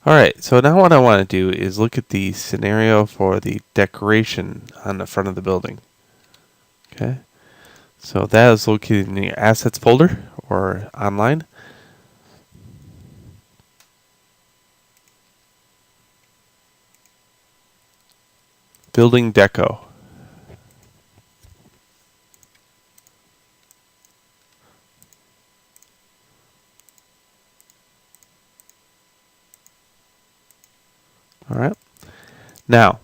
Alright, so now what I want to do is look at the scenario for the decoration on the front of the building. Okay, so that is located in the assets folder or online. Building deco. Alright, now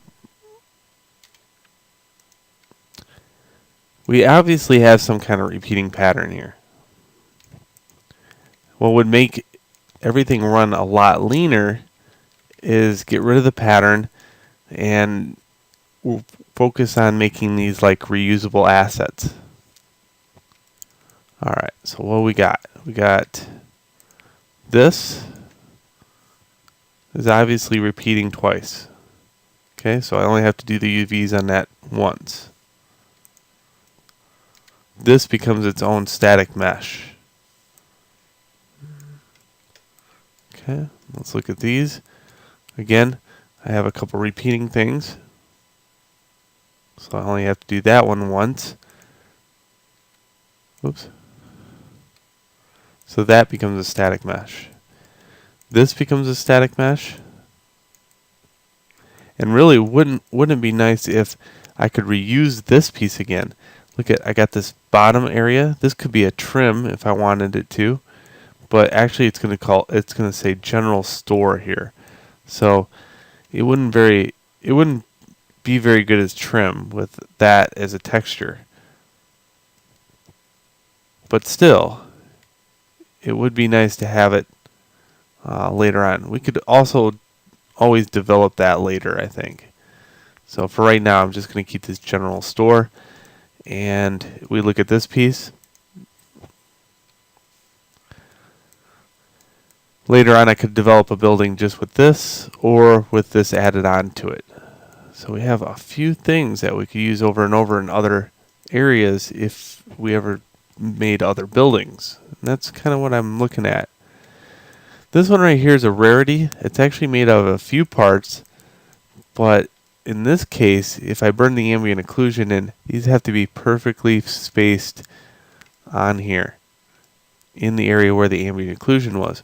we obviously have some kind of repeating pattern here. What would make everything run a lot leaner is get rid of the pattern and we'll focus on making these like reusable assets. Alright, so what we got? We got this is obviously repeating twice. Okay, so I only have to do the UVs on that once. This becomes its own static mesh. Okay, let's look at these. Again, I have a couple repeating things. So I only have to do that one once. Oops. So that becomes a static mesh. This becomes a static mesh. And really, wouldn't it be nice if I could reuse this piece again? Look at, I got this bottom area. This could be a trim if I wanted it to, but actually it's going to say general store here. So it wouldn't be very good as trim with that as a texture. But still, it would be nice to have it later on. We could also always develop that later, I think. So for right now, I'm just going to keep this general store. And we look at this piece. Later on, I could develop a building just with this or with this added on to it. So we have a few things that we could use over and over in other areas if we ever made other buildings. And that's kind of what I'm looking at. This one right here is a rarity. It's actually made out of a few parts, but in this case, if I burn the ambient occlusion in, these have to be perfectly spaced on here in the area where the ambient occlusion was.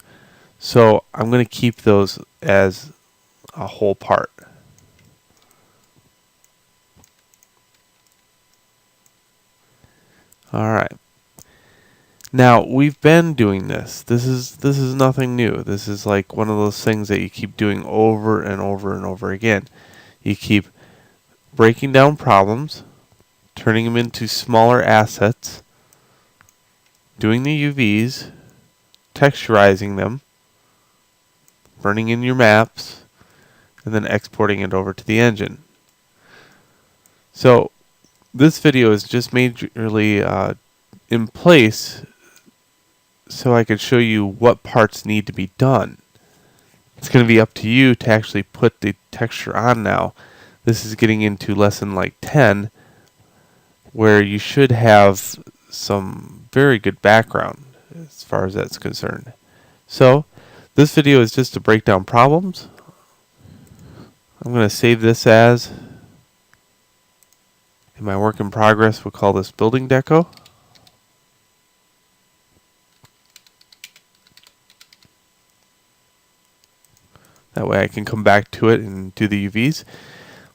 So I'm going to keep those as a whole part. Alright. Now, we've been doing this. This is nothing new. This is like one of those things that you keep doing over and over and over again. You keep breaking down problems, turning them into smaller assets, doing the UVs, texturizing them, burning in your maps, and then exporting it over to the engine. So this video is just majorly in place so I could show you what parts need to be done. It's going to be up to you to actually put the texture on now. This is getting into lesson like 10, where you should have some very good background as far as that's concerned. So this video is just to break down problems. I'm going to save this as, in my work in progress, we'll call this building deco. That way I can come back to it and do the UVs.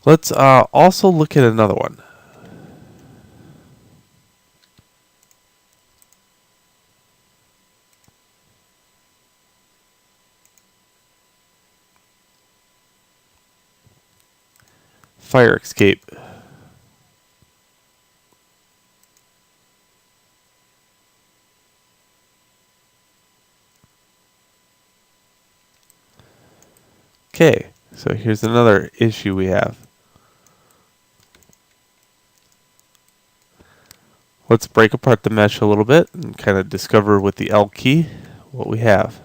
Let's also look at another one. Fire escape. Okay, so here's another issue we have. Let's break apart the mesh a little bit and kind of discover with the L key what we have.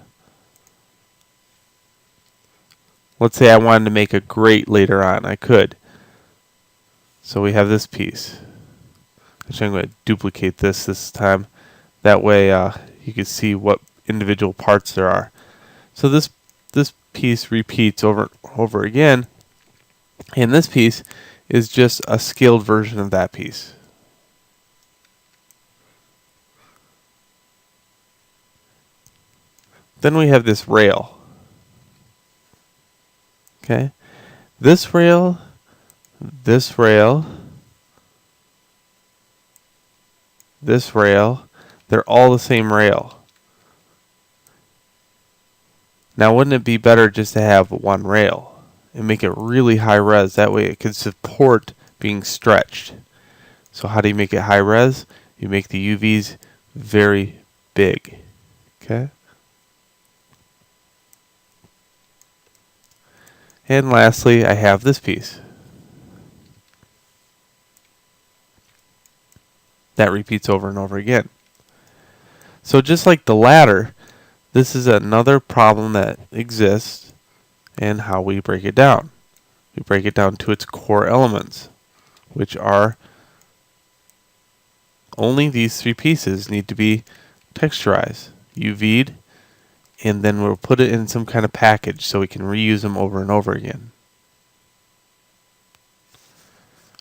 Let's say I wanted to make a grate later on. I could. So we have this piece. Actually, I'm going to duplicate this time. That way you can see what individual parts there are. So this this piece repeats over and over again, and this piece is just a scaled version of that piece. Then we have this rail. Okay, this rail, this rail, this rail, they're all the same rail. Now, wouldn't it be better just to have one rail and make it really high res? That way it could support being stretched. So how do you make it high res? You make the UVs very big. Okay. And lastly, I have this piece. That repeats over and over again. So just like the ladder, this is another problem that exists and how we break it down. We break it down to its core elements, which are only these three pieces need to be texturized, UV'd, and then we'll put it in some kind of package so we can reuse them over and over again.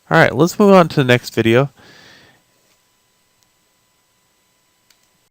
Alright, let's move on to the next video.